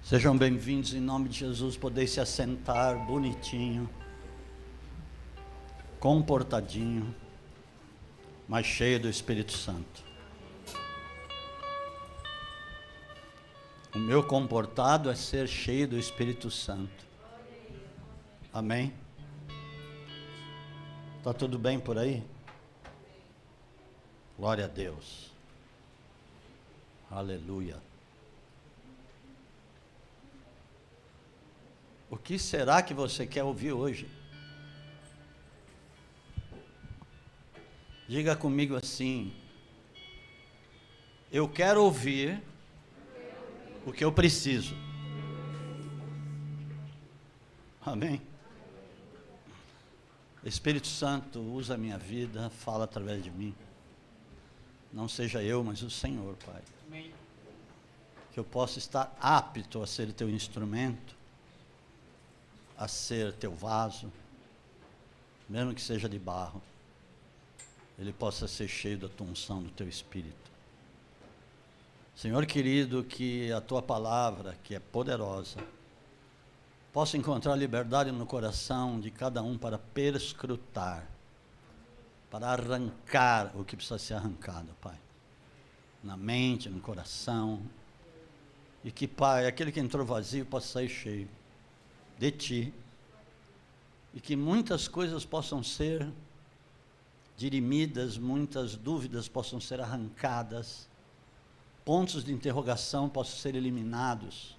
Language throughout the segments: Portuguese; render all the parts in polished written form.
Sejam bem-vindos em nome de Jesus, poder se assentar bonitinho, comportadinho, mas cheio do Espírito Santo. O meu comportado é ser cheio do Espírito Santo. Amém? Está tudo bem por aí? Glória a Deus. Aleluia. O que será que você quer ouvir hoje? Diga comigo assim: eu quero ouvir o que eu preciso. Amém? Espírito Santo, usa a minha vida, fala através de mim. Não seja eu, mas o Senhor, Pai. Amém. Que eu possa estar apto a ser teu instrumento, a ser teu vaso, mesmo que seja de barro, ele possa ser cheio da tua unção, do teu Espírito. Senhor querido, que a tua palavra, que é poderosa, possa encontrar liberdade no coração de cada um para perscrutar, para arrancar o que precisa ser arrancado, Pai, na mente, no coração, e que, Pai, aquele que entrou vazio possa sair cheio de Ti, e que muitas coisas possam ser dirimidas, muitas dúvidas possam ser arrancadas, pontos de interrogação possam ser eliminados,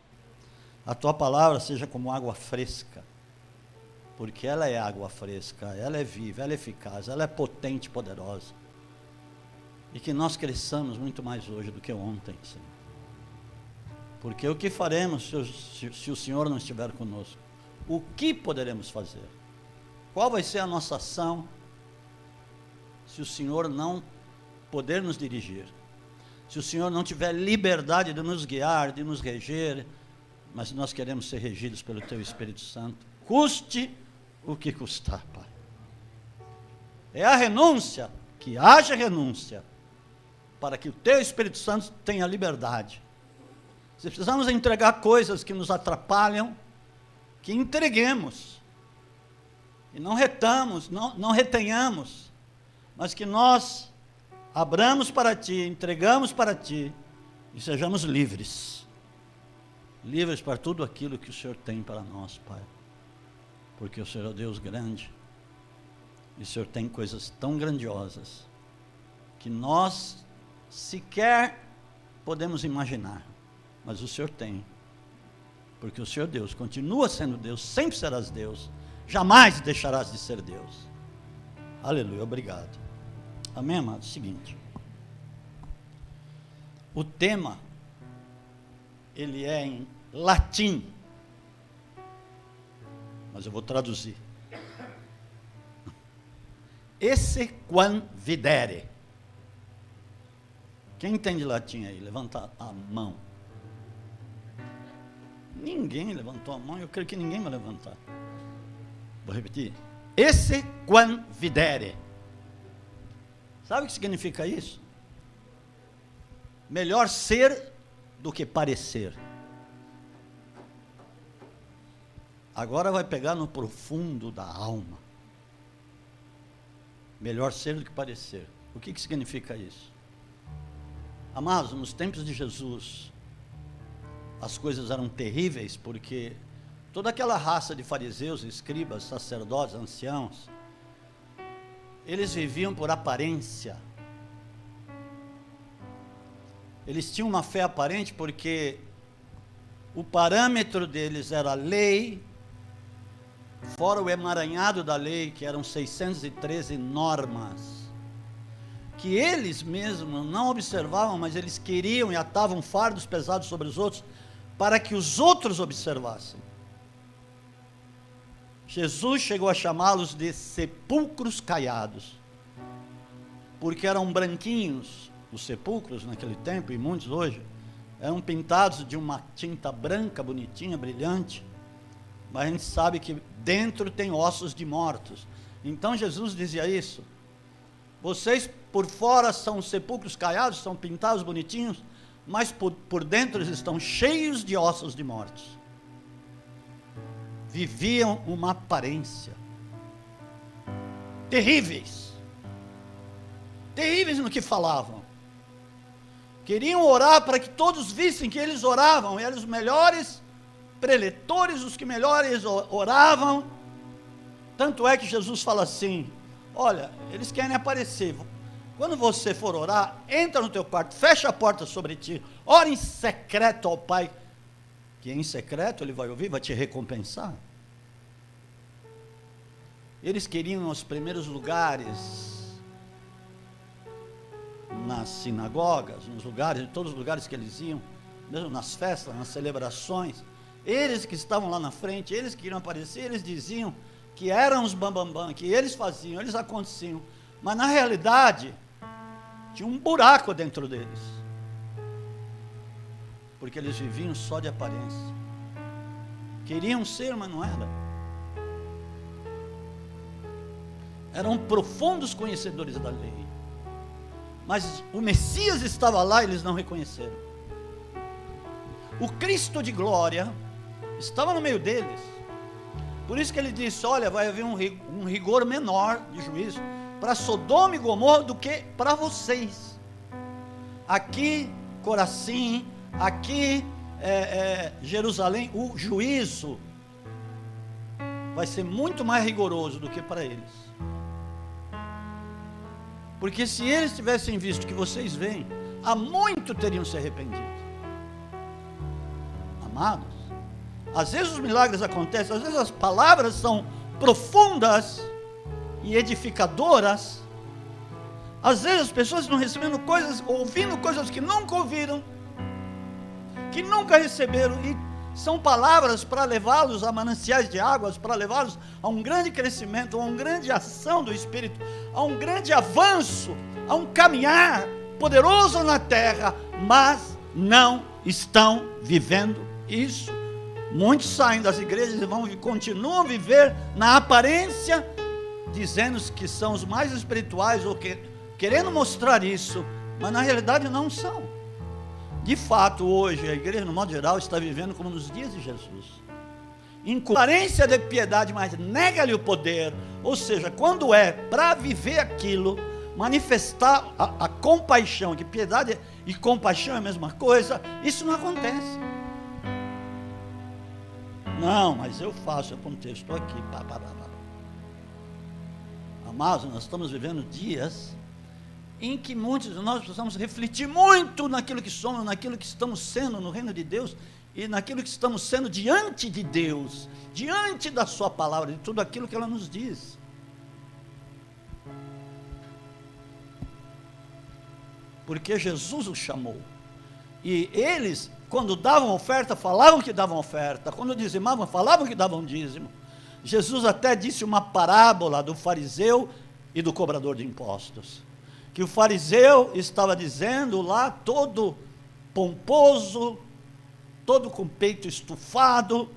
a Tua palavra seja como água fresca, porque ela é água fresca, ela é viva, ela é eficaz, ela é potente e poderosa, e que nós cresçamos muito mais hoje do que ontem, Senhor, porque o que faremos se o Senhor não estiver conosco? O que poderemos fazer? Qual vai ser a nossa ação se o Senhor não poder nos dirigir? Se o Senhor não tiver liberdade de nos guiar, de nos reger, mas nós queremos ser regidos pelo Teu Espírito Santo, custe o que custar, Pai. É a renúncia, que haja renúncia, para que o Teu Espírito Santo tenha liberdade. Se precisamos entregar coisas que nos atrapalham, que entreguemos, e não retamos, não retenhamos, mas que nós abramos para Ti, entregamos para Ti, e sejamos livres, livres para tudo aquilo que o Senhor tem para nós, Pai, porque o Senhor é o Deus grande, e o Senhor tem coisas tão grandiosas, que nós sequer podemos imaginar, mas o Senhor tem, porque o Senhor Deus continua sendo Deus, sempre serás Deus, jamais deixarás de ser Deus. Aleluia, obrigado. Amém, amado? Seguinte, o tema, ele é em latim, mas eu vou traduzir. Esse quam videre. Quem entende latim aí? Levanta a mão. Ninguém levantou a mão, eu creio que ninguém vai levantar. Vou repetir. Esse quam videre. Sabe o que significa isso? Melhor ser do que parecer. Agora vai pegar no profundo da alma. Melhor ser do que parecer. O que significa isso? Amados, nos tempos de Jesus, as coisas eram terríveis, porque toda aquela raça de fariseus, escribas, sacerdotes, anciãos, eles viviam por aparência. Eles tinham uma fé aparente porque o parâmetro deles era a lei, fora o emaranhado da lei, que eram 613 normas, que eles mesmos não observavam, mas eles queriam e atavam fardos pesados sobre os outros, para que os outros observassem. Jesus chegou a chamá-los de sepulcros caiados, porque eram branquinhos, os sepulcros naquele tempo, e muitos hoje, eram pintados de uma tinta branca, bonitinha, brilhante, mas a gente sabe que dentro tem ossos de mortos. Então Jesus dizia isso: vocês por fora são sepulcros caiados, são pintados bonitinhos, mas por dentro eles estão cheios de ossos de morte. Viviam uma aparência. Terríveis. Terríveis no que falavam. Queriam orar para que todos vissem que eles oravam. Eram os melhores preletores, os que melhores oravam. Tanto é que Jesus fala assim: olha, eles querem aparecer. Quando você for orar, entra no teu quarto, fecha a porta sobre ti, ora em secreto ao Pai, que em secreto Ele vai ouvir, vai te recompensar. Eles queriam os primeiros lugares nas sinagogas, nos lugares, em todos os lugares que eles iam, mesmo nas festas, nas celebrações. Eles que estavam lá na frente, eles que queriam aparecer, eles diziam que eram os bambambam, que eles faziam, eles aconteciam, mas na realidade tinha um buraco dentro deles, porque eles viviam só de aparência. Queriam ser, mas não eram. Eram profundos conhecedores da lei, mas o Messias estava lá e eles não reconheceram. O Cristo de glória estava no meio deles. Por isso que ele disse: olha, vai haver um rigor menor de juízo para Sodoma e Gomorra do que para vocês. Aqui, Corazim, aqui, Jerusalém, o juízo vai ser muito mais rigoroso do que para eles. Porque se eles tivessem visto o que vocês veem, há muito teriam se arrependido. Amados, às vezes os milagres acontecem, às vezes as palavras são profundas e edificadoras. Às vezes as pessoas estão recebendo coisas, ouvindo coisas que nunca ouviram, que nunca receberam, e são palavras para levá-los a mananciais de águas, para levá-los a um grande crescimento, a uma grande ação do Espírito, a um grande avanço, a um caminhar poderoso na terra, mas não estão vivendo isso. Muitos saem das igrejas e continuam a viver na aparência, dizendo que são os mais espirituais, ou querendo mostrar isso, mas na realidade não são. De fato, hoje a igreja, no modo geral, está vivendo como nos dias de Jesus, em aparência de piedade, mas nega-lhe o poder. Ou seja, quando é para viver aquilo, manifestar a compaixão, que piedade e compaixão é a mesma coisa, isso não acontece. Não, mas eu faço, eu contexto, estou aqui. Amados, nós estamos vivendo dias em que muitos de nós precisamos refletir muito naquilo que somos, naquilo que estamos sendo no reino de Deus, e naquilo que estamos sendo diante de Deus, diante da sua palavra, de tudo aquilo que ela nos diz. Porque Jesus os chamou, e eles, quando davam oferta, falavam que davam oferta, quando dizimavam, falavam que davam dízimo. Jesus até disse uma parábola do fariseu e do cobrador de impostos, que o fariseu estava dizendo lá, todo pomposo, todo com peito estufado: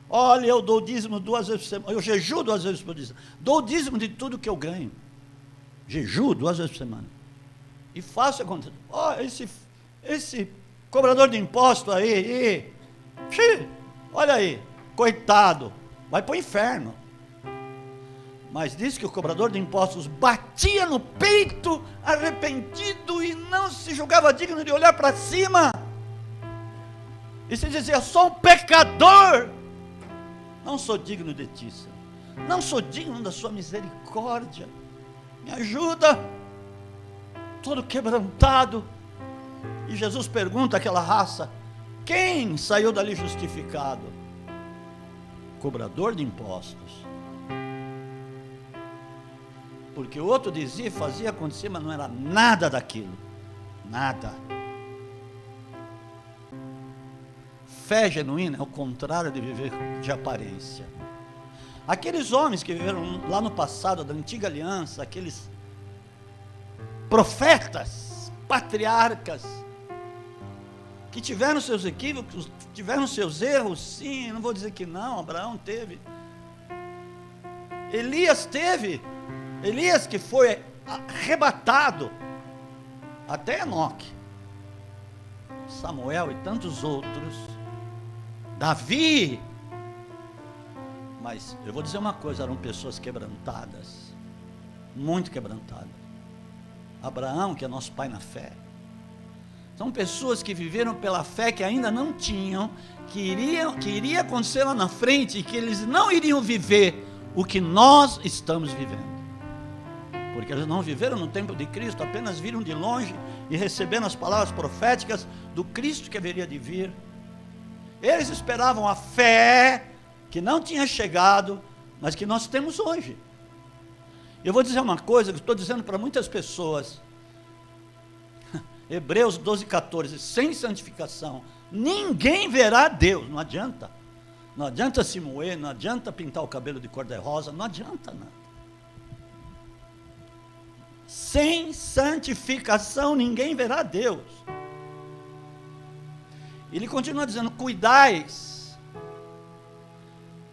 olha, eu dou dízimo 2 vezes por semana, eu jejuo 2 vezes por dia, dou dízimo de tudo que eu ganho, jejuo 2 vezes por semana, e faço acontecer. Esse cobrador de imposto aí, olha aí, coitado, vai para o inferno. Mas diz que o cobrador de impostos batia no peito, arrependido, e não se julgava digno de olhar para cima, e se dizia: sou um pecador, não sou digno de ti, Senhor, não sou digno da sua misericórdia, me ajuda, todo quebrantado. E Jesus pergunta àquela raça: quem saiu dali justificado? Cobrador de impostos. Porque o outro dizia, fazia acontecer, mas não era nada daquilo, nada. Fé genuína é o contrário de viver de aparência. Aqueles homens que viveram lá no passado, da antiga aliança, aqueles profetas, patriarcas, que tiveram seus equívocos, tiveram seus erros, sim, não vou dizer que não. Abraão teve, Elias teve, Elias que foi arrebatado, até Enoque, Samuel e tantos outros, Davi. Mas eu vou dizer uma coisa, eram pessoas quebrantadas, muito quebrantadas. Abraão, que é nosso pai na fé, são pessoas que viveram pela fé que ainda não tinham, que iria acontecer lá na frente, e que eles não iriam viver o que nós estamos vivendo. Porque eles não viveram no tempo de Cristo, apenas viram de longe e receberam as palavras proféticas do Cristo que haveria de vir. Eles esperavam a fé que não tinha chegado, mas que nós temos hoje. Eu vou dizer uma coisa que estou dizendo para muitas pessoas. Hebreus 12:14, sem santificação ninguém verá Deus. Não adianta. Não adianta se moer, não adianta pintar o cabelo de cor-de-rosa, não adianta nada. Sem santificação ninguém verá Deus. Ele continua dizendo: cuidais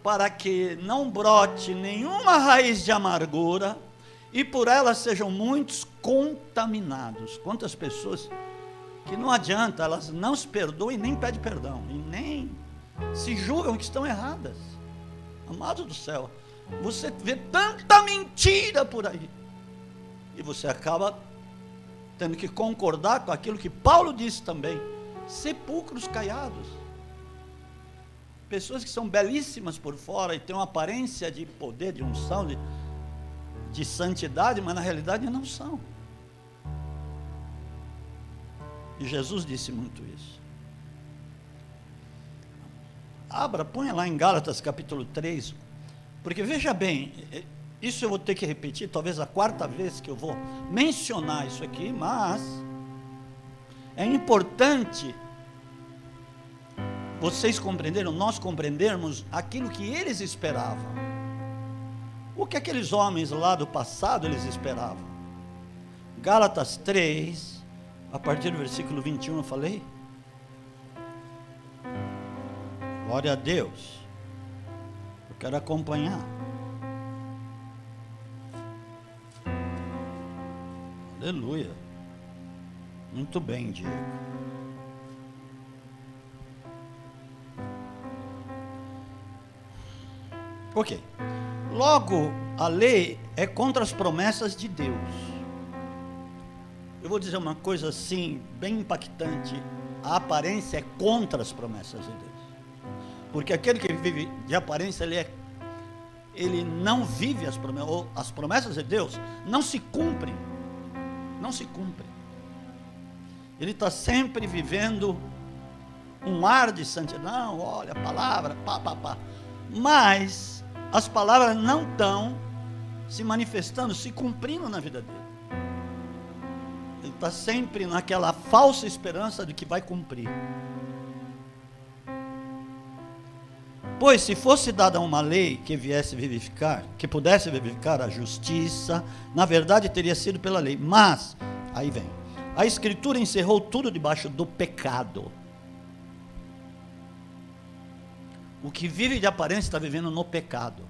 para que não brote nenhuma raiz de amargura e por ela sejam muitos contaminados. Quantas pessoas que não adianta, elas não se perdoam e nem pedem perdão, e nem se julgam que estão erradas. Amado do céu, você vê tanta mentira por aí, e você acaba tendo que concordar com aquilo que Paulo disse também: sepulcros caiados. Pessoas que são belíssimas por fora e têm uma aparência de poder, de unção, de santidade, mas na realidade não são. E Jesus disse muito isso. Ponha lá em Gálatas capítulo 3, porque veja bem, isso eu vou ter que repetir, talvez a quarta vez que eu vou mencionar isso aqui, mas é importante vocês compreenderam, nós compreendermos aquilo que eles esperavam. O que aqueles homens lá do passado eles esperavam? Gálatas 3, a partir do versículo 21 eu falei. Glória a Deus. Eu quero acompanhar. Aleluia. Muito bem, Diego. Ok. Logo, a lei é contra as promessas de Deus. Eu vou dizer uma coisa assim, bem impactante. A aparência é contra as promessas de Deus. Porque aquele que vive de aparência, ele não vive as promessas, ou as promessas de Deus não se cumprem. Não se cumprem. Ele está sempre vivendo um ar de santidade. Não, olha a palavra, pá. Mas as palavras não estão se manifestando, se cumprindo na vida dele. Ele está sempre naquela falsa esperança de que vai cumprir. Pois se fosse dada uma lei que viesse vivificar, que pudesse vivificar a justiça, na verdade teria sido pela lei. Mas, aí vem, a Escritura encerrou tudo debaixo do pecado. O que vive de aparência está vivendo no pecado.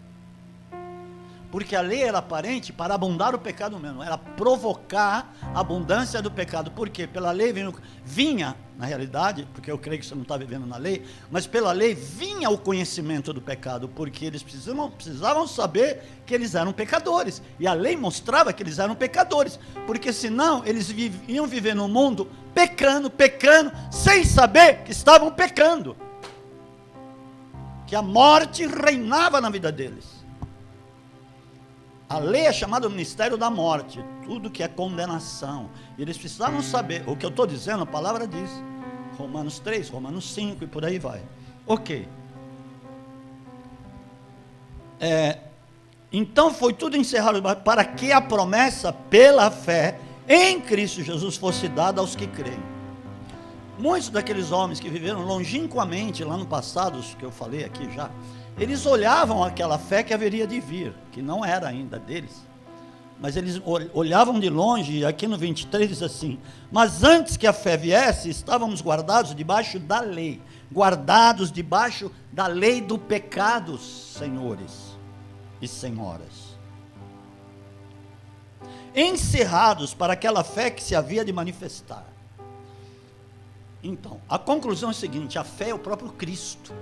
Porque a lei era aparente para abundar o pecado mesmo, era provocar a abundância do pecado. Por quê? Pela lei vinha, na realidade, porque eu creio que você não está vivendo na lei, mas pela lei vinha o conhecimento do pecado, porque eles precisavam saber que eles eram pecadores, e a lei mostrava que eles eram pecadores, porque senão eles iam viver no mundo pecando, sem saber que estavam pecando, que a morte reinava na vida deles. A lei é chamada o ministério da morte, tudo que é condenação. E eles precisavam saber, o que eu estou dizendo, a palavra diz, Romanos 3, Romanos 5 e por aí vai. Ok. Então foi tudo encerrado para que a promessa pela fé em Cristo Jesus fosse dada aos que creem. Muitos daqueles homens que viveram longínquamente lá no passado, os que eu falei aqui já, eles olhavam aquela fé que haveria de vir, que não era ainda deles, mas eles olhavam de longe, e aqui no 23 diz assim: mas antes que a fé viesse, estávamos guardados debaixo da lei, guardados debaixo da lei do pecado, senhores e senhoras, encerrados para aquela fé que se havia de manifestar. Então, a conclusão é a seguinte: a fé é o próprio Cristo.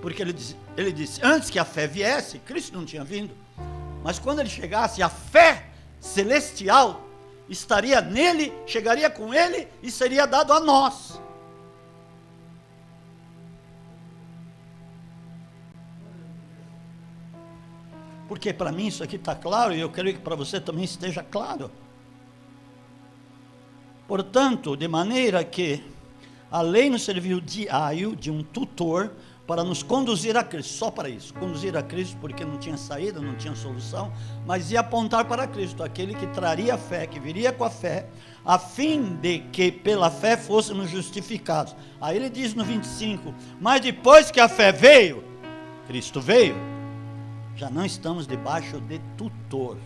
Porque ele disse, antes que a fé viesse, Cristo não tinha vindo, mas quando ele chegasse, a fé celestial estaria nele, chegaria com ele e seria dado a nós. Porque para mim isso aqui está claro, e eu creio que para você também esteja claro. Portanto, de maneira que a lei nos serviu de aio, de um tutor, para nos conduzir a Cristo, só para isso, conduzir a Cristo, porque não tinha saída, não tinha solução, mas ia apontar para Cristo, aquele que traria a fé, que viria com a fé, a fim de que pela fé fôssemos justificados. Aí ele diz no 25, mas depois que a fé veio, Cristo veio, já não estamos debaixo de tutor,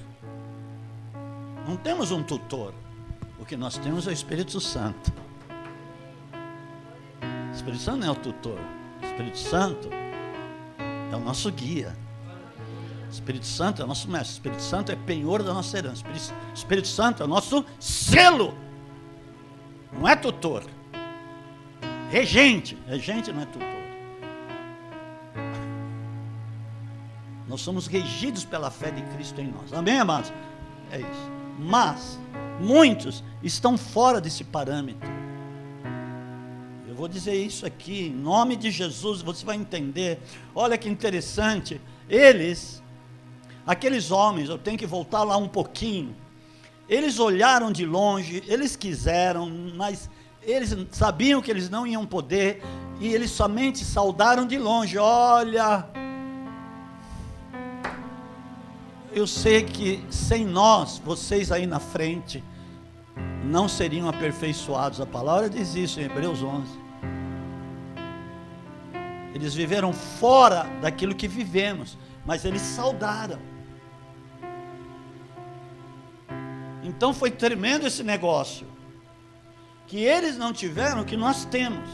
não temos um tutor, o que nós temos é o Espírito Santo. O Espírito Santo não é o tutor, o Espírito Santo é o nosso guia, o Espírito Santo é o nosso mestre, o Espírito Santo é penhor da nossa herança, o Espírito Santo é o nosso selo, não é tutor, regente não é tutor. Nós somos regidos pela fé de Cristo em nós, amém, amados? É isso. Mas muitos estão fora desse parâmetro. Eu vou dizer isso aqui em nome de Jesus, você vai entender. Olha que interessante, aqueles homens, eu tenho que voltar lá um pouquinho, eles olharam de longe, eles quiseram, mas eles sabiam que eles não iam poder, e eles somente saudaram de longe. Olha, eu sei que sem nós, vocês aí na frente, não seriam aperfeiçoados. A palavra diz isso em Hebreus 11. Eles viveram fora daquilo que vivemos, mas eles saudaram. Então foi tremendo esse negócio, que eles não tiveram o que nós temos.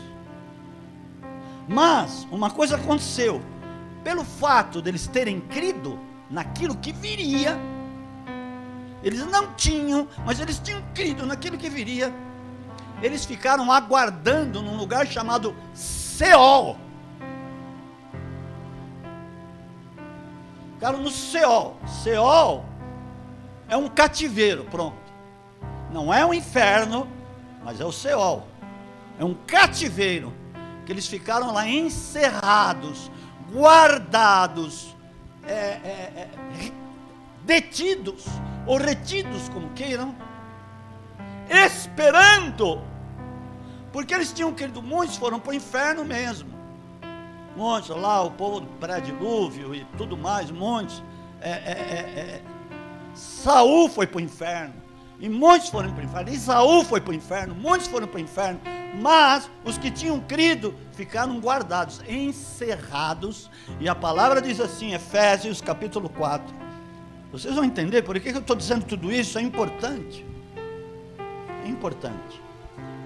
Mas uma coisa aconteceu, pelo fato deles terem crido naquilo que viria, eles não tinham, mas eles tinham crido naquilo que viria, eles ficaram aguardando num lugar chamado Seol, ficaram no Seol. Seol é um cativeiro, pronto, não é um inferno, mas é o Seol, é um cativeiro, que eles ficaram lá encerrados, guardados, detidos, ou retidos, como queiram, esperando, porque eles tinham querido, muitos foram para o inferno mesmo, muitos lá, o povo do pré-dilúvio e tudo mais, muitos, Saul foi para o inferno, e muitos foram para o inferno, Esaú foi para o inferno, muitos foram para o inferno, mas os que tinham crido ficaram guardados, encerrados, e a palavra diz assim, Efésios capítulo 4, vocês vão entender por que eu estou dizendo tudo isso. É importante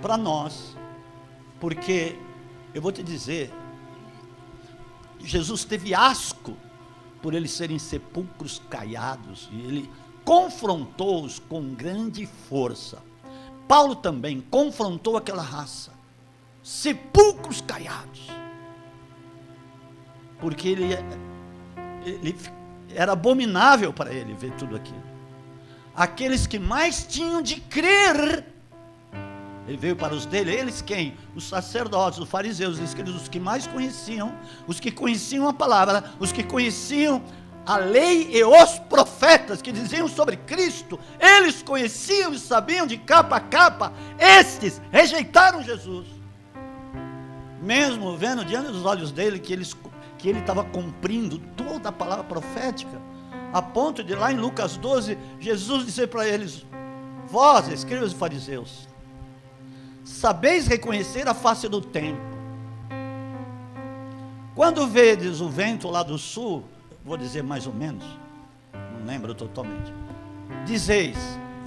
para nós, porque eu vou te dizer, Jesus teve asco por eles serem sepulcros caiados, e ele confrontou-os com grande força. Paulo também confrontou aquela raça, sepulcros caiados, porque ele era abominável para ele ver tudo aquilo. Aqueles que mais tinham de crer, ele veio para os dele, eles quem? Os sacerdotes, os fariseus, os que mais conheciam, os que conheciam a palavra, os que conheciam a lei e os profetas que diziam sobre Cristo, eles conheciam e sabiam de capa a capa. Estes rejeitaram Jesus, mesmo vendo diante dos olhos dele que ele estava cumprindo toda a palavra profética, a ponto de lá em Lucas 12, Jesus dizer para eles, vós, escribas e fariseus, sabeis reconhecer a face do tempo, quando vedes o vento lá do sul, vou dizer mais ou menos, não lembro totalmente, dizeis,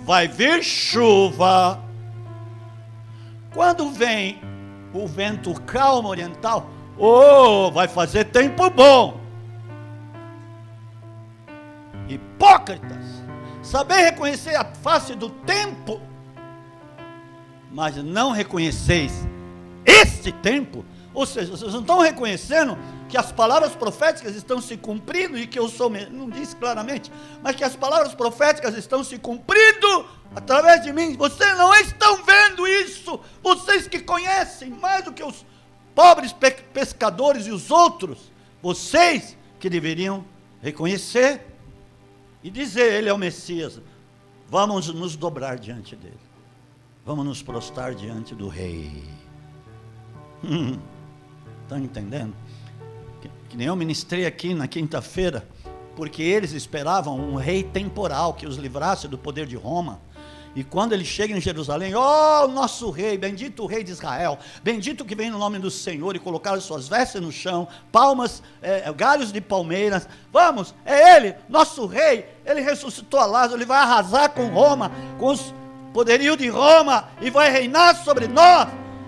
vai vir chuva, quando vem o vento calmo oriental, vai fazer tempo bom. Hipócritas, saber reconhecer a face do tempo, mas não reconheceis este tempo. Ou seja, vocês não estão reconhecendo que as palavras proféticas estão se cumprindo e que eu sou, não disse claramente, mas que as palavras proféticas estão se cumprindo através de mim. Vocês não estão vendo isso, vocês que conhecem mais do que os pobres pescadores e os outros, vocês que deveriam reconhecer e dizer: ele é o Messias. Vamos nos dobrar diante dele, vamos nos prostrar diante do rei. Estão entendendo? Que nem eu ministrei aqui na quinta-feira, porque eles esperavam um rei temporal que os livrasse do poder de Roma. E quando ele chega em Jerusalém, ó, nosso rei, bendito o rei de Israel, bendito que vem no nome do Senhor, e colocaram suas vestes no chão, palmas, galhos de palmeiras, vamos, é ele, nosso rei, ele ressuscitou a Lázaro, ele vai arrasar com Roma, com os poderio de Roma, e vai reinar sobre nós.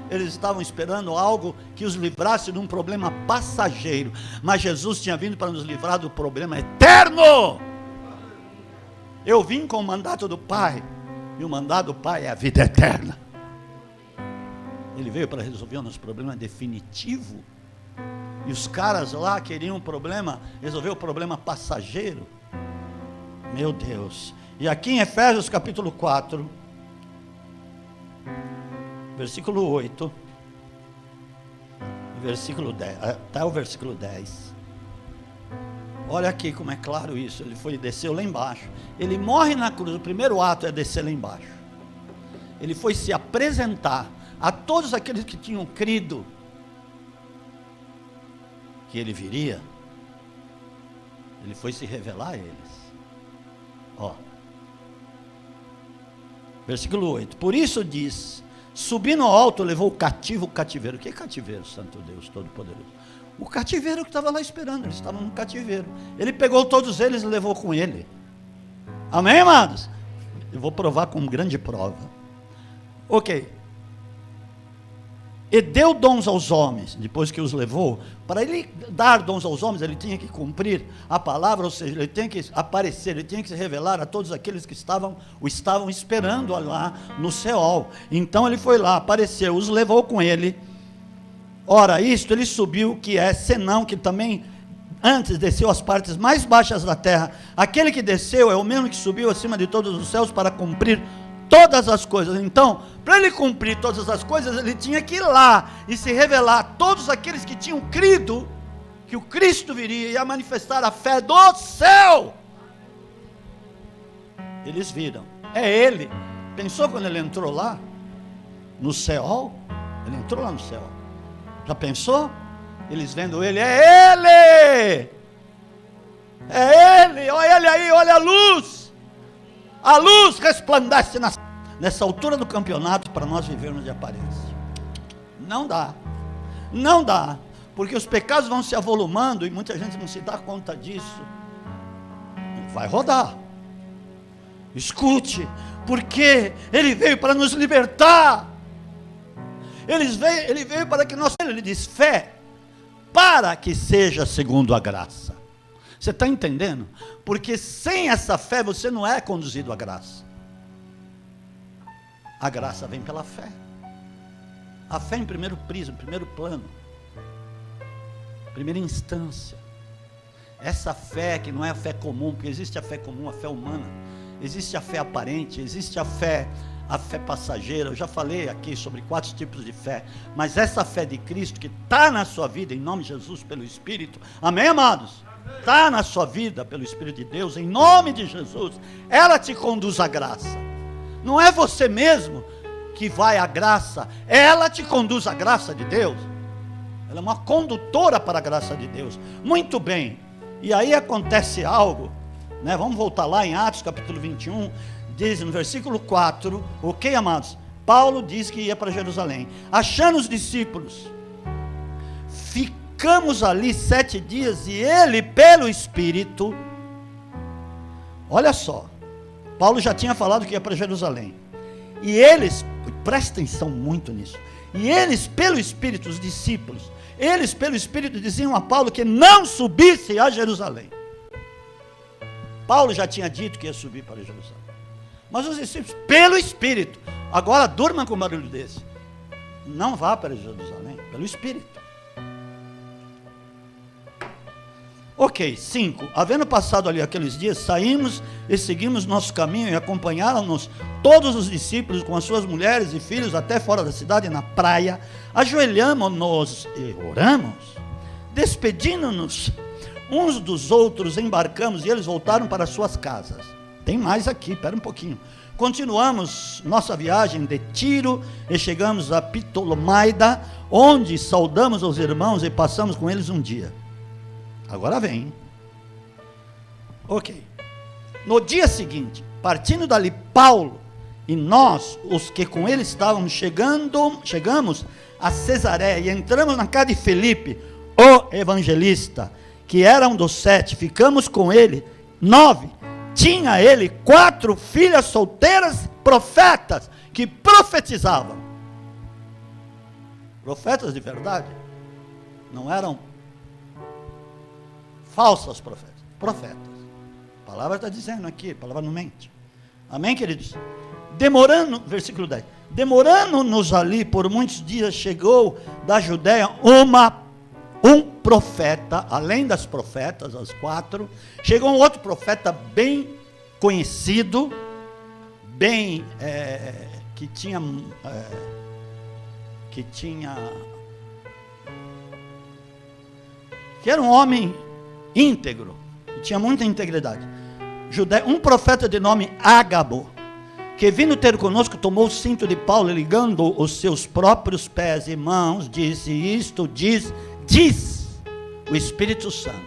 Eles estavam esperando algo que os livrasse de um problema passageiro, mas Jesus tinha vindo para nos livrar do problema eterno. Eu vim com o mandato do Pai, e o mandato do Pai é a vida eterna. Ele veio para resolver o nosso problema definitivo, e os caras lá queriam um problema, resolver o problema passageiro. Meu Deus. E aqui em Efésios capítulo 4, versículo 8, versículo 10, até o versículo 10. Olha aqui como é claro isso. Ele desceu lá embaixo. Ele morre na cruz. O primeiro ato é descer lá embaixo. Ele foi se apresentar a todos aqueles que tinham crido que ele viria. Ele foi se revelar a eles. Ó, versículo 8. Por isso diz: subindo ao alto, levou o cativeiro. Que cativeiro, Santo Deus Todo-Poderoso? O cativeiro que estava lá esperando, eles estavam no cativeiro. Ele pegou todos eles e levou com ele. Amém, amados? Eu vou provar com grande prova. Ok. E deu dons aos homens, depois que os levou. Para ele dar dons aos homens, ele tinha que cumprir a palavra, ou seja, ele tinha que aparecer, ele tinha que se revelar a todos aqueles que o estavam esperando lá no Seol. Então ele foi lá, apareceu, os levou com ele. Ora, isto ele subiu, que é senão que também antes desceu às partes mais baixas da terra. Aquele que desceu é o mesmo que subiu acima de todos os céus para cumprir todas as coisas. Então, para ele cumprir todas as coisas, ele tinha que ir lá e se revelar a todos aqueles que tinham crido que o Cristo viria e ia manifestar a fé do céu. Eles viram, é ele. Pensou quando ele entrou lá no Seol? Ele entrou lá no Seol. Já pensou? Eles vendo ele, é ele! É ele! Olha ele aí, olha a luz! A luz resplandece nessa altura do campeonato para nós vivermos de aparência. Não dá. Não dá. Porque os pecados vão se avolumando e muita gente não se dá conta disso. Vai rodar. Escute, porque ele veio para nos libertar. Ele veio para que nós, ele diz, fé, para que seja segundo a graça. Você está entendendo? Porque sem essa fé você não é conduzido à graça. A graça vem pela fé. A fé em primeiro prisma, em primeiro plano, primeira instância. Essa fé que não é a fé comum, porque existe a fé comum, a fé humana. Existe a fé aparente, existe a fé passageira. Eu já falei aqui sobre 4 tipos de fé, mas essa fé de Cristo que está na sua vida, em nome de Jesus, pelo Espírito, amém, amados? Está na sua vida, pelo Espírito de Deus, em nome de Jesus, ela te conduz à graça. Não é você mesmo que vai à graça, ela te conduz à graça de Deus. Ela é uma condutora para a graça de Deus. Muito bem, e aí acontece algo, né? Vamos voltar lá em Atos capítulo 21, diz no versículo 4, ok, amados? Paulo diz que ia para Jerusalém, achando os discípulos, ficamos ali 7 dias, e ele pelo Espírito, olha só, Paulo já tinha falado que ia para Jerusalém, e eles, presta atenção muito nisso, e eles pelo Espírito, os discípulos, eles pelo Espírito diziam a Paulo que não subisse a Jerusalém. Paulo já tinha dito que ia subir para Jerusalém, mas os discípulos pelo Espírito, Agora durma com um barulho desse. Não vá para Jerusalém, pelo Espírito. Ok, 5. Havendo passado ali aqueles dias, saímos e seguimos nosso caminho e acompanharam-nos todos os discípulos com as suas mulheres e filhos até fora da cidade, na praia. Ajoelhamo-nos e oramos. Despedindo-nos uns dos outros, embarcamos e eles voltaram para suas casas. Tem mais aqui, espera um pouquinho. Continuamos nossa viagem de Tiro e chegamos a Ptolomaida, onde saudamos os irmãos e passamos com eles um dia. Agora vem. Ok. No dia seguinte, partindo dali Paulo e nós, os que com ele estávamos chegamos a Cesareia e entramos na casa de Felipe, o evangelista, que era um dos 7, ficamos com ele 9. Tinha ele 4 filhas solteiras profetas que profetizavam. Profetas de verdade. Não eram falsas profetas. Profetas. A palavra está dizendo aqui, a palavra não mente. Amém, queridos? Versículo 10. Demorando-nos ali por muitos dias, chegou da Judéia um profeta, além das profetas, as 4, chegou um outro profeta bem conhecido, que era um homem íntegro, que tinha muita integridade. Um profeta de nome Ágabo, que vindo ter conosco, tomou o cinto de Paulo, ligando os seus próprios pés e mãos, disse: isto diz o Espírito Santo,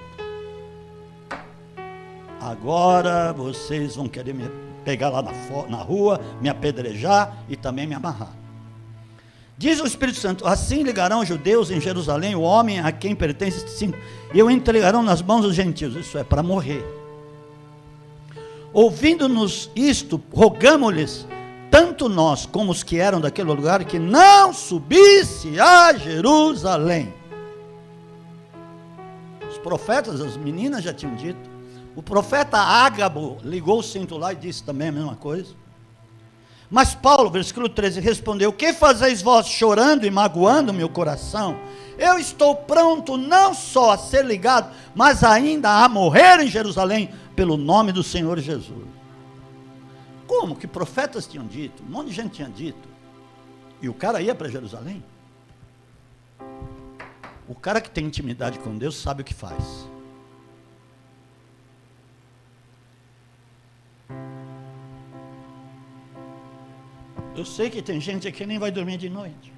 agora vocês vão querer me pegar lá na rua, me apedrejar e também me amarrar. Diz o Espírito Santo: assim ligarão os judeus em Jerusalém o homem a quem pertence este cinto, e o entregarão nas mãos dos gentios. Isso é para morrer. Ouvindo-nos isto, rogamo-lhes, tanto nós como os que eram daquele lugar, que não subisse a Jerusalém. Os profetas, as meninas já tinham dito. O profeta Ágabo ligou o cinto lá e disse também a mesma coisa. Mas Paulo, versículo 13, respondeu: que fazeis vós chorando e magoando meu coração? Eu estou pronto não só a ser ligado, mas ainda a morrer em Jerusalém, pelo nome do Senhor Jesus. Como que profetas tinham dito, um monte de gente tinha dito, e o cara ia para Jerusalém? O cara que tem intimidade com Deus sabe o que faz. Eu sei que tem gente aqui que nem vai dormir de noite.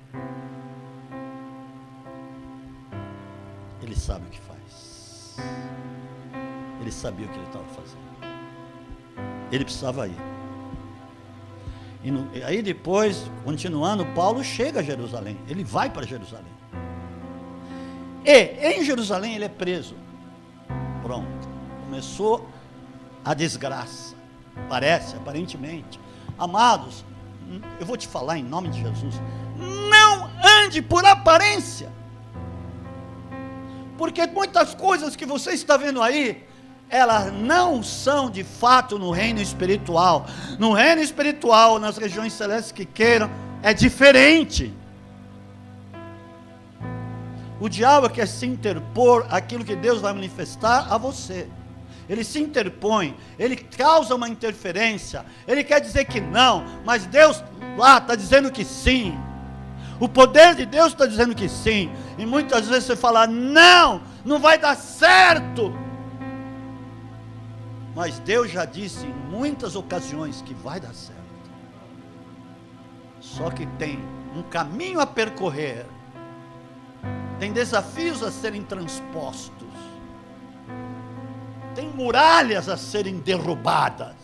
Ele sabe o que faz. Ele sabia o que ele estava fazendo. Ele precisava ir. E aí depois, continuando, Paulo chega a Jerusalém. Ele vai para Jerusalém. E em Jerusalém ele é preso. Pronto. Começou a desgraça. Aparentemente. Amados, eu vou te falar em nome de Jesus: não ande por aparência, porque muitas coisas que você está vendo aí, elas não são de fato no reino espiritual. No reino espiritual, nas regiões celestes que queiram, é diferente. O diabo quer se interpor aquilo que Deus vai manifestar a você. Ele se interpõe, ele causa uma interferência, ele quer dizer que não, mas Deus lá está dizendo que sim. O poder de Deus está dizendo que sim. E muitas vezes você fala: não, não vai dar certo. Mas Deus já disse em muitas ocasiões que vai dar certo. Só que tem um caminho a percorrer, tem desafios a serem transpostos, tem muralhas a serem derrubadas,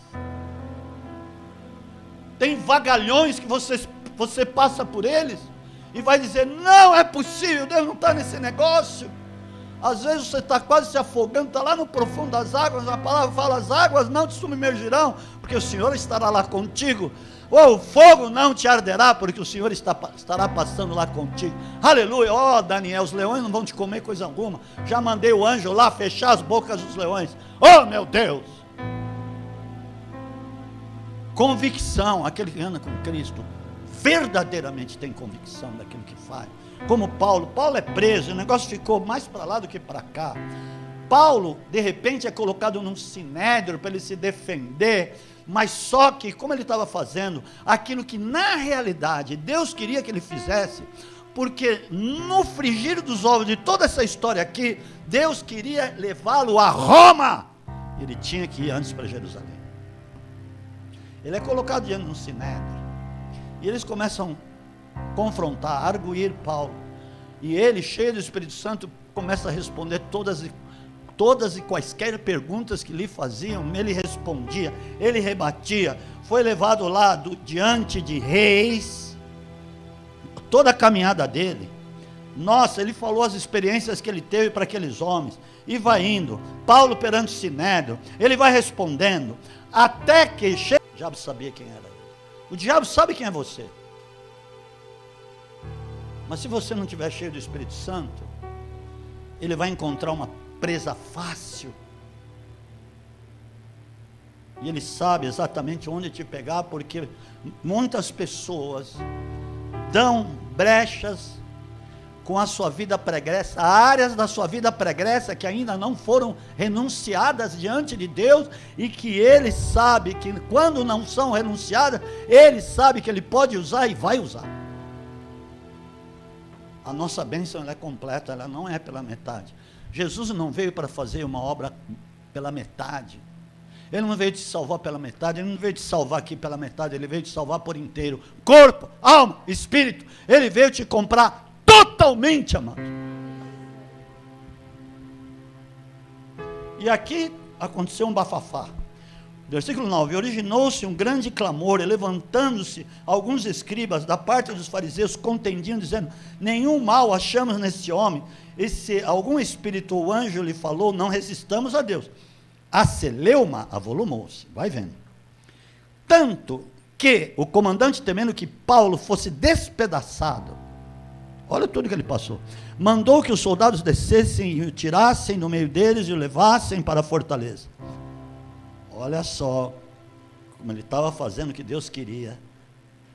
tem vagalhões que você passa por eles e vai dizer: não é possível, Deus não está nesse negócio. Às vezes você está quase se afogando, está lá no profundo das águas, a palavra fala: as águas não te submergirão, porque o Senhor estará lá contigo. Ou o fogo não te arderá, porque o Senhor estará passando lá contigo. Aleluia. Ó, Daniel, os leões não vão te comer coisa alguma. Já mandei o anjo lá fechar as bocas dos leões. Oh, meu Deus. Convicção, aquele que anda com Cristo verdadeiramente tem convicção daquilo que faz. Como Paulo é preso, o negócio ficou mais para lá do que para cá. Paulo, de repente, é colocado num sinédrio para ele se defender, mas só que, como ele estava fazendo aquilo que na realidade Deus queria que ele fizesse, porque no frigir dos ovos de toda essa história aqui, Deus queria levá-lo a Roma, ele tinha que ir antes para Jerusalém. Ele é colocado diante de um sinédrio, e eles começam a confrontar, a arguir Paulo, e ele, cheio do Espírito Santo, começa a responder todas e quaisquer perguntas que lhe faziam. Ele respondia, ele rebatia, foi levado lá diante de reis, toda a caminhada dele, nossa, ele falou as experiências que ele teve para aqueles homens, e vai indo, Paulo perante o sinédrio, ele vai respondendo, até que chega, o diabo sabia quem era ele, o diabo sabe quem é você, mas se você não estiver cheio do Espírito Santo, ele vai encontrar uma presa fácil, e ele sabe exatamente onde te pegar, porque muitas pessoas dão brechas com a sua vida pregressa, áreas da sua vida pregressa que ainda não foram renunciadas diante de Deus, e que ele sabe que quando não são renunciadas, ele sabe que ele pode usar e vai usar. A nossa bênção, ela é completa, ela não é pela metade. Jesus não veio para fazer uma obra pela metade, ele não veio te salvar pela metade, ele não veio te salvar aqui pela metade, ele veio te salvar por inteiro, corpo, alma, espírito, ele veio te comprar totalmente, amado. E aqui aconteceu um bafafá. Versículo 9, originou-se um grande clamor, e levantando-se alguns escribas da parte dos fariseus, contendiam, dizendo, nenhum mal achamos nesse homem, e se algum espírito ou anjo lhe falou, não resistamos a Deus. A celeuma avolumou-se, vai vendo, tanto que o comandante, temendo que Paulo fosse despedaçado, olha tudo que ele passou, mandou que os soldados descessem e o tirassem do meio deles e o levassem para a fortaleza. Olha só como ele estava fazendo o que Deus queria,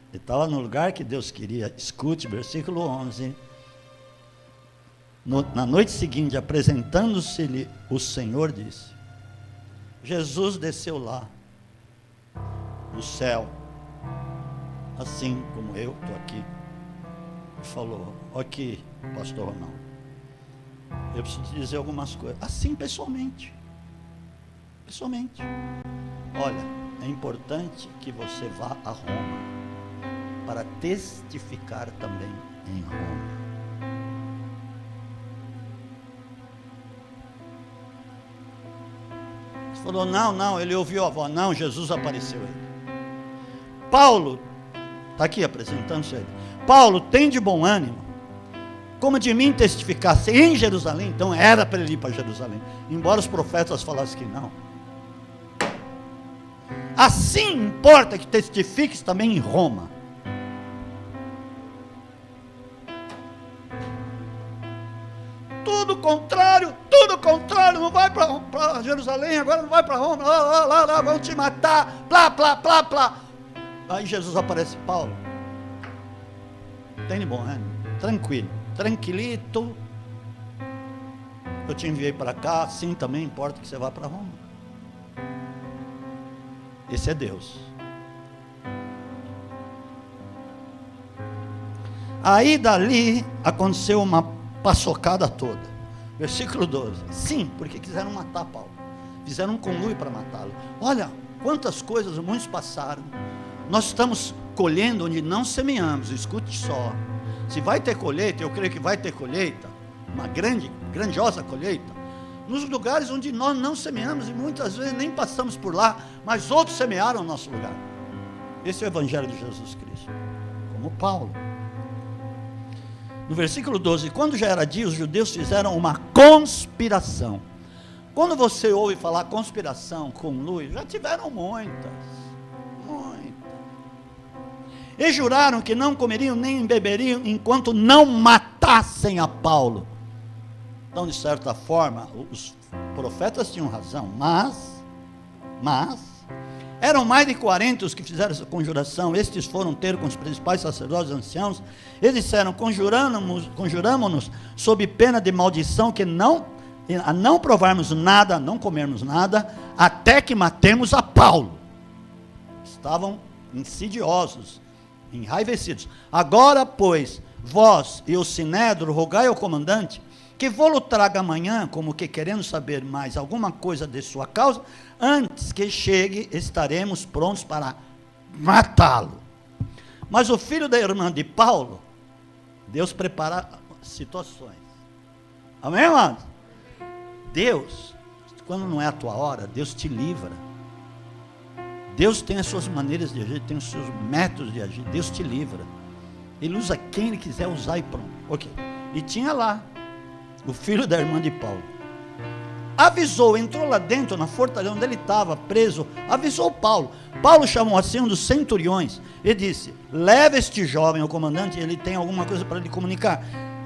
ele estava no lugar que Deus queria. Escute, versículo 11, na noite seguinte, apresentando-se-lhe o Senhor, disse, Jesus desceu lá do céu, assim como eu estou aqui, e falou, aqui, pastor Ronaldo, eu preciso te dizer algumas coisas, assim pessoalmente, olha, é importante que você vá a Roma, para testificar também em Roma. Você falou, não, ele ouviu a voz, não, Jesus apareceu a ele. Paulo, está aqui apresentando-se a ele, Paulo, tem de bom ânimo, como de mim testificasse em Jerusalém. Então era para ele ir para Jerusalém, embora os profetas falassem que não. Assim importa que testifiques também em Roma. Tudo contrário, não vai para Jerusalém, agora não vai para Roma, lá, vão te matar, plá. Aí Jesus aparece, Paulo, tem de bom ânimo, tranquilito, eu te enviei para cá, sim, também importa que você vá para Roma. Esse é Deus. Aí dali aconteceu uma paçocada toda. Versículo 12. Sim, porque quiseram matar Paulo, fizeram um conluio para matá-lo. Olha quantas coisas muitos passaram. Nós estamos colhendo onde não semeamos. Escute só, se vai ter colheita, eu creio que vai ter colheita, uma grandiosa colheita, nos lugares onde nós não semeamos, e muitas vezes nem passamos por lá, mas outros semearam o nosso lugar. Esse é o Evangelho de Jesus Cristo, como Paulo. No versículo 12, quando já era dia, os judeus fizeram uma conspiração. Quando você ouve falar conspiração, conluio, já tiveram muitas. E juraram que não comeriam nem beberiam, enquanto não matassem a Paulo. Então, de certa forma, os profetas tinham razão, mas Eram mais de 40 os que fizeram essa conjuração. Estes foram ter com os principais sacerdotes e anciãos. Eles disseram: conjuramos-nos sob pena de maldição, a não provarmos nada, a não comermos nada, até que matemos a Paulo. Estavam insidiosos, enraivecidos. Agora, pois, vós e o sinédrio, rogai ao comandante que vou-lo traga amanhã, como que querendo saber mais alguma coisa de sua causa. Antes que chegue, estaremos prontos para matá-lo. Mas o filho da irmã de Paulo, Deus prepara situações. Amém, amados? Deus, quando não é a tua hora, Deus te livra. Deus tem as suas maneiras de agir, tem os seus métodos de agir. Deus te livra. Ele usa quem Ele quiser usar e pronto. Ok. E tinha lá o filho da irmã de Paulo. Avisou, entrou lá dentro, na fortaleza onde ele estava preso, avisou Paulo. Paulo chamou assim um dos centuriões e disse: leva este jovem ao comandante, ele tem alguma coisa para lhe comunicar.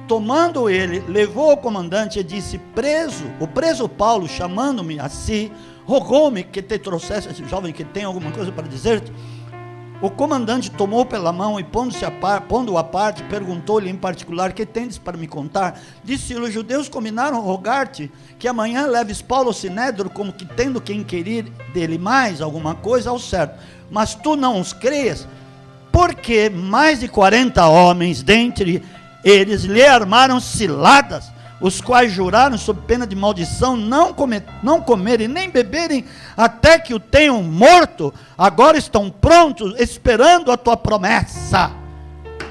Tomando ele, levou ao comandante e disse: o preso Paulo, chamando-me a si, rogou-me que te trouxesse esse jovem que tem alguma coisa para dizer-te. O comandante tomou pela mão e pondo-o à parte, perguntou-lhe em particular: que tendes para me contar? Disse-lhe: os judeus combinaram rogar-te que amanhã leves Paulo ao sinédrio, como que tendo que inquirir dele mais alguma coisa, ao certo. Mas tu não os creias, porque mais de 40 homens dentre eles lhe armaram ciladas, os quais juraram sob pena de maldição não comerem nem beberem até que o tenham morto. Agora estão prontos, esperando a tua promessa.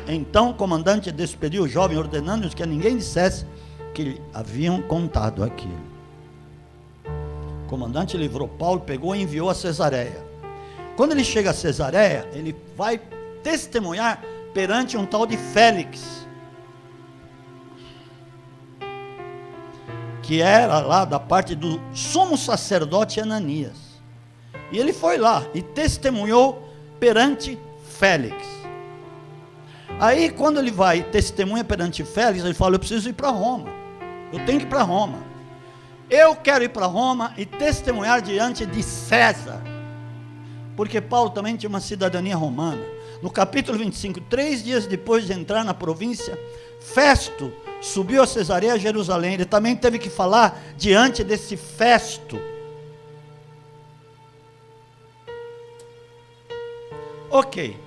Então o comandante despediu o jovem, ordenando-lhes que a ninguém dissesse que lhe haviam contado aquilo. O comandante livrou Paulo, pegou e enviou a Cesareia. Quando ele chega a Cesareia, ele vai testemunhar perante um tal de Félix, que era lá da parte do sumo sacerdote Ananias. E ele foi lá e testemunhou perante Félix. Aí quando ele vai e testemunha perante Félix, ele fala: eu preciso ir para Roma, eu tenho que ir para Roma, eu quero ir para Roma e testemunhar diante de César, porque Paulo também tinha uma cidadania romana. No capítulo 25, 3 dias depois de entrar na província, Festo subiu a Cesareia, a Jerusalém. Ele também teve que falar diante desse Festo. Ok.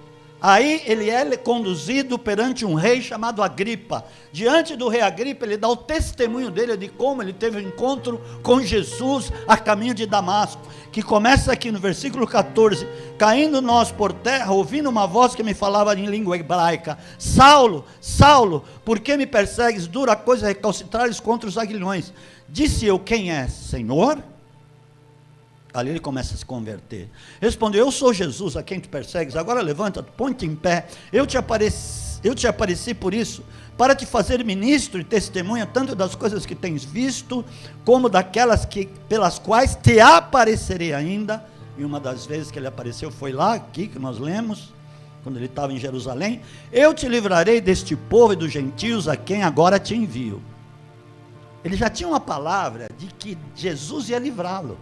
Aí ele é conduzido perante um rei chamado Agripa. Diante do rei Agripa, ele dá o testemunho dele de como ele teve um encontro com Jesus a caminho de Damasco, que começa aqui no versículo 14: caindo nós por terra, ouvindo uma voz que me falava em língua hebraica: Saulo, Saulo, por que me persegues? Dura coisa recalcitrares contra os aguilhões. Disse eu: quem és, Senhor? Ali ele começa a se converter. Respondeu: eu sou Jesus a quem tu persegues. Agora levanta-te, põe-te em pé. Eu te apareci por isso, para te fazer ministro e testemunha tanto das coisas que tens visto, como daquelas pelas quais te aparecerei ainda. E uma das vezes que ele apareceu foi lá, aqui que nós lemos, quando ele estava em Jerusalém. Eu te livrarei deste povo e dos gentios a quem agora te envio. Ele já tinha uma palavra de que Jesus ia livrá-lo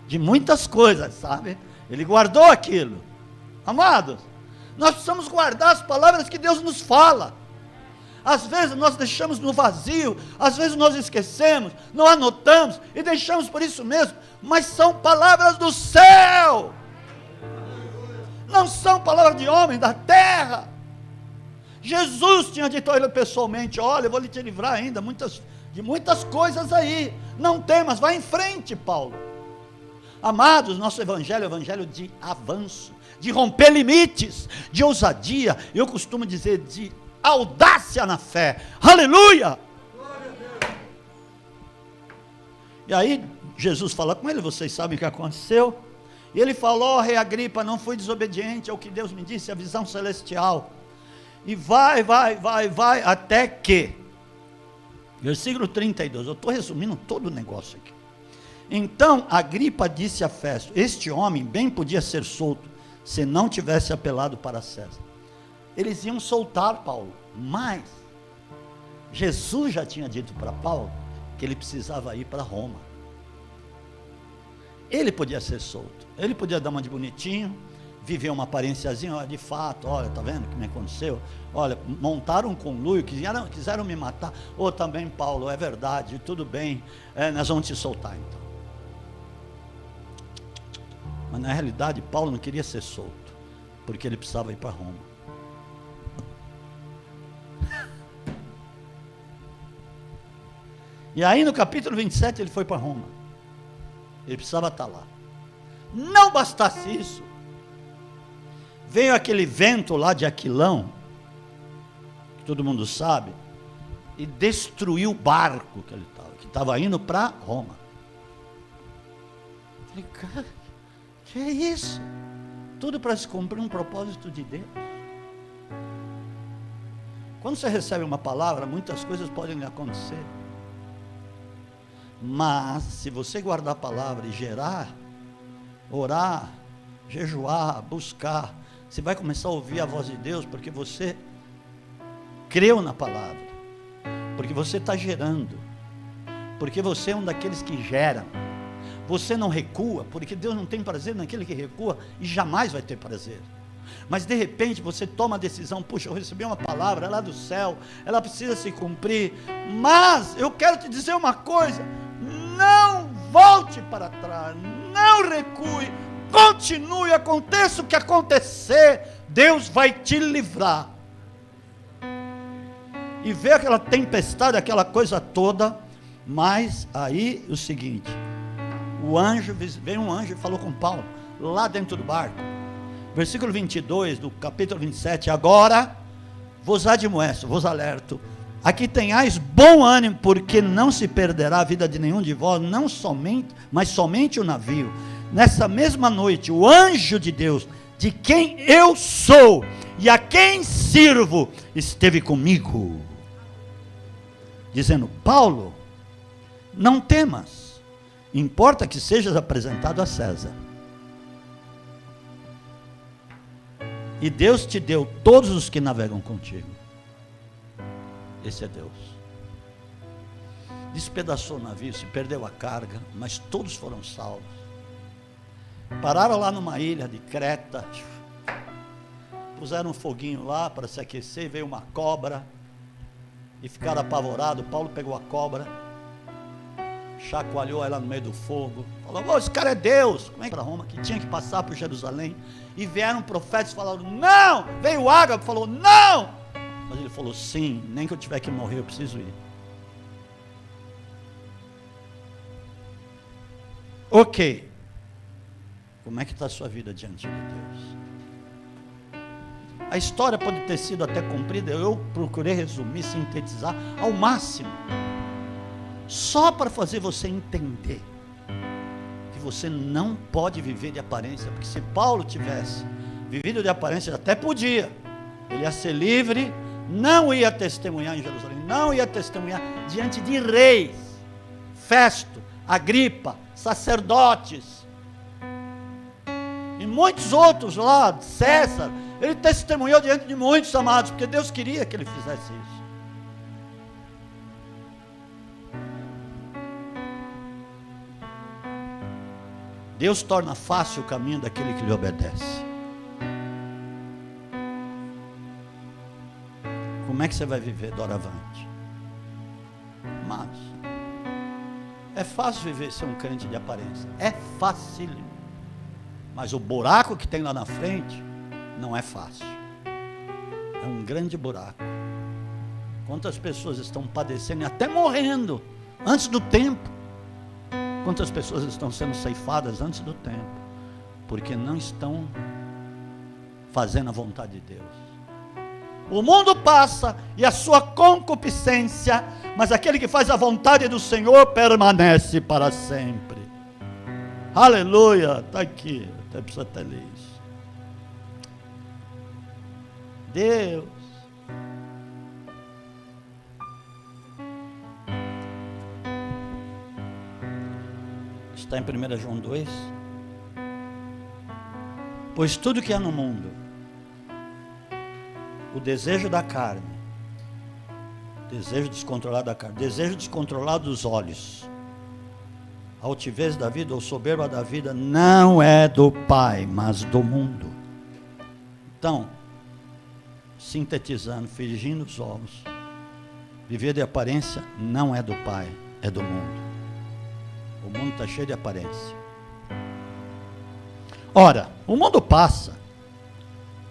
de muitas coisas, sabe? Ele guardou aquilo. Amados, nós precisamos guardar as palavras que Deus nos fala. Às vezes nós deixamos no vazio, às vezes nós esquecemos, não anotamos e deixamos por isso mesmo, mas são palavras do céu, não são palavras de homem da terra. Jesus tinha dito a ele pessoalmente: olha, eu vou lhe te livrar ainda de muitas coisas aí, não temas, vai em frente, Paulo. Amados, nosso evangelho é um evangelho de avanço, de romper limites, de ousadia, eu costumo dizer de audácia na fé. Aleluia! E aí Jesus fala com ele, vocês sabem o que aconteceu. E ele falou: rei Agripa, não fui desobediente ao que Deus me disse, a visão celestial. E vai, até que, versículo 32, eu estou resumindo todo o negócio aqui. Então Agripa disse a Festo: este homem bem podia ser solto, se não tivesse apelado para César. Eles iam soltar Paulo, mas Jesus já tinha dito para Paulo que ele precisava ir para Roma. Ele podia ser solto, ele podia dar uma de bonitinho, viver uma aparênciazinha, olha, de fato, olha, tá vendo o que me aconteceu? Olha, montaram um conluio, quiseram me matar. Ou também, Paulo, é verdade, tudo bem, nós vamos te soltar então. Mas na realidade, Paulo não queria ser solto, porque ele precisava ir para Roma. E aí no capítulo 27 ele foi para Roma. Ele precisava estar lá. Não bastasse isso, veio aquele vento lá de Aquilão, que todo mundo sabe, e destruiu o barco que estava indo para Roma. Falei, cara, que é isso? Tudo para se cumprir um propósito de Deus. Quando você recebe uma palavra, muitas coisas podem acontecer. Mas, se você guardar a palavra e gerar, orar, jejuar, buscar, você vai começar a ouvir a voz de Deus, porque você creu na palavra, porque você está gerando, porque você é um daqueles que geram. Você não recua, porque Deus não tem prazer naquele que recua, e jamais vai ter prazer. Mas de repente você toma a decisão, puxa, eu recebi uma palavra, ela é do céu, ela precisa se cumprir, mas eu quero te dizer uma coisa, não volte para trás, não recue, continue, aconteça o que acontecer, Deus vai te livrar. E vê aquela tempestade, aquela coisa toda, mas aí o seguinte, veio um anjo e falou com Paulo, lá dentro do barco, versículo 22 do capítulo 27, agora vos admoesto, vos alerto, aqui tenhais bom ânimo, porque não se perderá a vida de nenhum de vós, não somente, mas somente o navio. Nessa mesma noite, o anjo de Deus, de quem eu sou e a quem sirvo, esteve comigo, dizendo, Paulo, não temas, importa que sejas apresentado a César. E Deus te deu todos os que navegam contigo. Esse é Deus. Despedaçou o navio, se perdeu a carga, mas todos foram salvos. Pararam lá numa ilha de Creta, puseram um foguinho lá para se aquecer, veio uma cobra, e ficaram apavorados. Paulo pegou a cobra, chacoalhou ela no meio do fogo, falou, oh, esse cara é Deus, como é que para Roma, que tinha que passar por Jerusalém, e vieram profetas e falaram, não, veio Ágabo, falou, não, mas ele falou, sim, nem que eu tiver que morrer, eu preciso ir. Ok, como é que está a sua vida diante de Deus? A história pode ter sido até cumprida, eu procurei resumir, sintetizar ao máximo, só para fazer você entender que você não pode viver de aparência, porque se Paulo tivesse vivido de aparência, até podia, ele ia ser livre, não ia testemunhar em Jerusalém, não ia testemunhar diante de reis, Festo, Agripa, sacerdotes, e muitos outros lá, César, ele testemunhou diante de muitos amados, porque Deus queria que ele fizesse isso. Deus torna fácil o caminho daquele que lhe obedece. Como é que você vai viver doravante? Mas é fácil viver ser um crente de aparência, é facílimo, mas o buraco que tem lá na frente não é fácil, é um grande buraco. Quantas pessoas estão padecendo e até morrendo antes do tempo? Quantas pessoas estão sendo ceifadas antes do tempo, porque não estão fazendo a vontade de Deus? O mundo passa e a sua concupiscência, mas aquele que faz a vontade do Senhor permanece para sempre. Aleluia, está aqui, até precisa até ler isso. Deus. Está em 1 João 2. Pois tudo que há no mundo, o desejo da carne, desejo descontrolado da carne, desejo descontrolado dos olhos, A altivez da vida ou soberba da vida não é do Pai, mas do mundo. Então, sintetizando, fingindo os olhos, viver de aparência não é do Pai, é do mundo. O mundo está cheio de aparência. Ora, o mundo passa,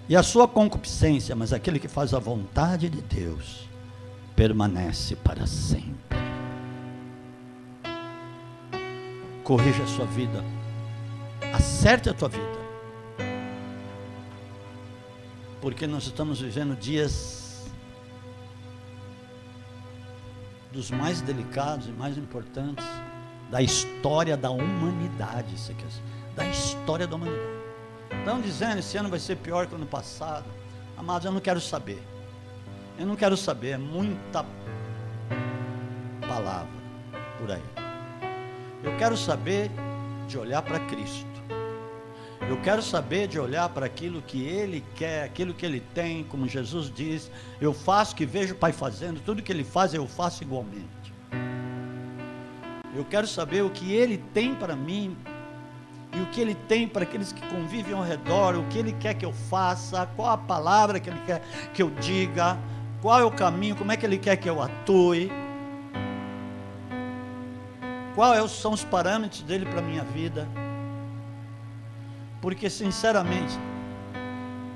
e a sua concupiscência, mas aquele que faz a vontade de Deus, permanece para sempre. Corrija a sua vida, acerte a tua vida, porque nós estamos vivendo dias dos mais delicados e mais importantes da história da humanidade, da história da humanidade. Estão dizendo, esse ano vai ser pior que o ano passado. Amados, eu não quero saber. Eu não quero saber, é muita palavra por aí. Eu quero saber de olhar para Cristo. Eu quero saber de olhar para aquilo que Ele quer, aquilo que Ele tem, como Jesus diz, eu faço o que vejo o Pai fazendo, tudo que Ele faz eu faço igualmente. Eu quero saber o que Ele tem para mim, e o que Ele tem para aqueles que convivem ao redor, o que Ele quer que eu faça, qual a palavra que Ele quer que eu diga, qual é o caminho, como é que Ele quer que eu atue, quais são os parâmetros dEle para a minha vida. Porque sinceramente,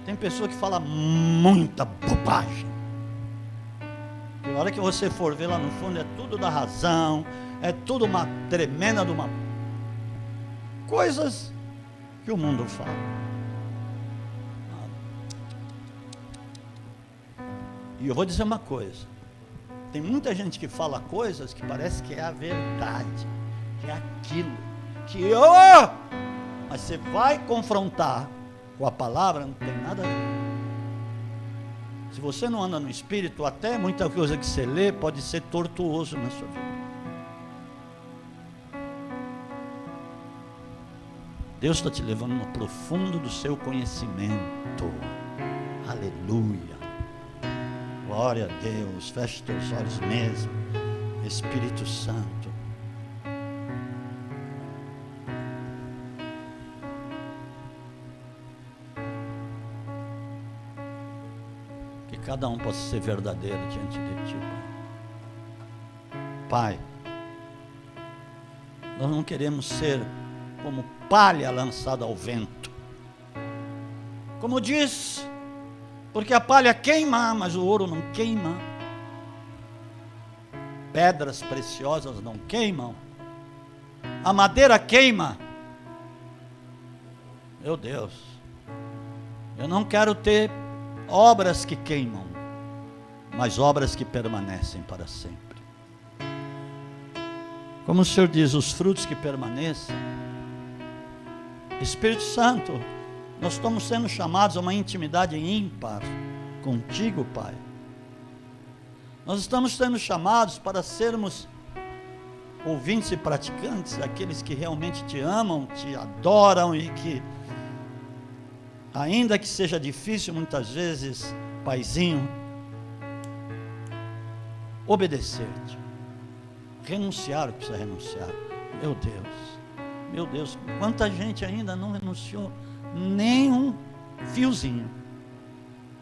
tem pessoa que fala muita bobagem, e a hora que você for ver lá no fundo, é tudo da razão, é tudo uma tremenda de uma coisas que o mundo fala. E eu vou dizer uma coisa, tem muita gente que fala coisas que parece que é a verdade, que é aquilo, que mas você vai confrontar com a palavra, não tem nada a ver. Se você não anda no Espírito, até muita coisa que você lê pode ser tortuoso na sua vida. Deus está te levando no profundo do seu conhecimento. Aleluia. Glória a Deus. Feche teus olhos mesmo. Espírito Santo. Que cada um possa ser verdadeiro diante de Ti, Pai. Pai, nós não queremos ser como palha lançada ao vento. Como diz, porque a palha queima, mas o ouro não queima. Pedras preciosas não queimam. A madeira queima. Meu Deus, eu não quero ter obras que queimam, mas obras que permanecem para sempre. Como o Senhor diz, os frutos que permaneçam. Espírito Santo, nós estamos sendo chamados a uma intimidade ímpar contigo, Pai. Nós estamos sendo chamados para sermos ouvintes e praticantes, aqueles que realmente te amam, te adoram e que, ainda que seja difícil muitas vezes, Paizinho, obedecer-te, renunciar o que precisa renunciar. Meu Deus, quanta gente ainda não renunciou nem um fiozinho.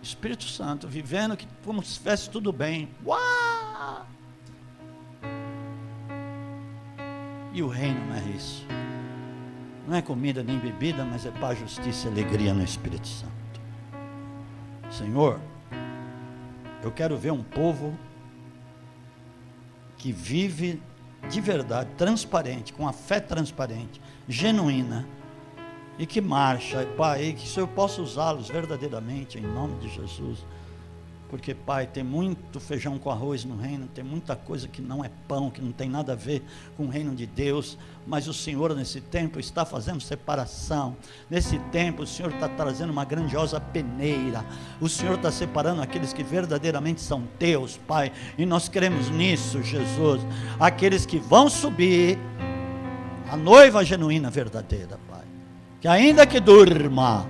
Espírito Santo, vivendo como se estivesse tudo bem. Uau! E o reino não é isso. Não é comida nem bebida, mas é paz, justiça e alegria no Espírito Santo. Senhor, eu quero ver um povo que vive de verdade, transparente, com a fé transparente, genuína, e que marcha, Pai, e que o Senhor possa usá-los verdadeiramente, em nome de Jesus, porque, Pai, tem muito feijão com arroz no reino, tem muita coisa que não é pão, que não tem nada a ver com o reino de Deus, mas o Senhor nesse tempo está fazendo separação. Nesse tempo o Senhor está trazendo uma grandiosa peneira, o Senhor está separando aqueles que verdadeiramente são teus, Pai, e nós cremos nisso, Jesus, aqueles que vão subir, a noiva genuína verdadeira, Pai, que ainda que durma,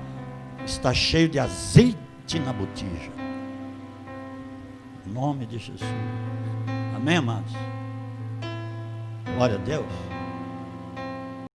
está cheio de azeite na botija, em nome de Jesus. Amém, amados? Glória a Deus.